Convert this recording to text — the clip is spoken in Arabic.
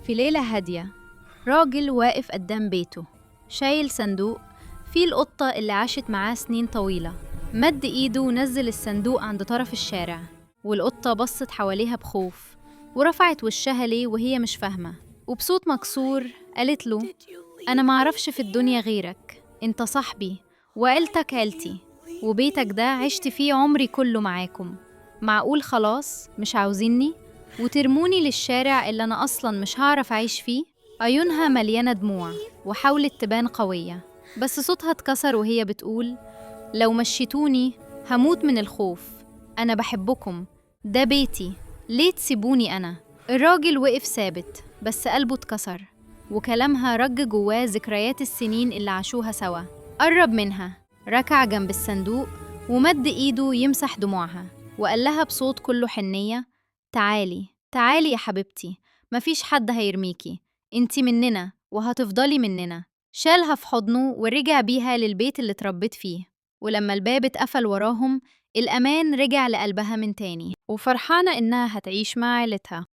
في ليلة هادية، راجل واقف قدام بيته شايل صندوق فيه القطة اللي عاشت معاه سنين طويلة. مد إيده ونزل الصندوق عند طرف الشارع، والقطة بصت حواليها بخوف ورفعت وشها ليه وهي مش فاهمة، وبصوت مكسور قالت له: أنا معرفش في الدنيا غيرك، أنت صاحبي وعيلتك عيلتي، وبيتك ده عشت فيه عمري كله معاكم. معقول خلاص مش عاوزيني وترموني للشارع اللي أنا أصلاً مش هعرف أعيش فيه؟ عيونها مليانة دموع وحاولت تبان قوية، بس صوتها اتكسر وهي بتقول: لو مشيتوني هموت من الخوف، أنا بحبكم، ده بيتي، ليه تسيبوني أنا؟ الراجل وقف ثابت بس قلبه اتكسر، وكلامها رج جواه ذكريات السنين اللي عاشوها سوا. قرب منها، ركع جنب الصندوق ومد إيده يمسح دموعها، وقال لها بصوت كله حنية: تعالي تعالي يا حبيبتي، مفيش حد هيرميكي، انتي مننا وهتفضلي مننا. شالها في حضنه ورجع بيها للبيت اللي اتربت فيه، ولما الباب اتقفل وراهم الأمان رجع لقلبها من تاني، وفرحانة إنها هتعيش مع عيلتها.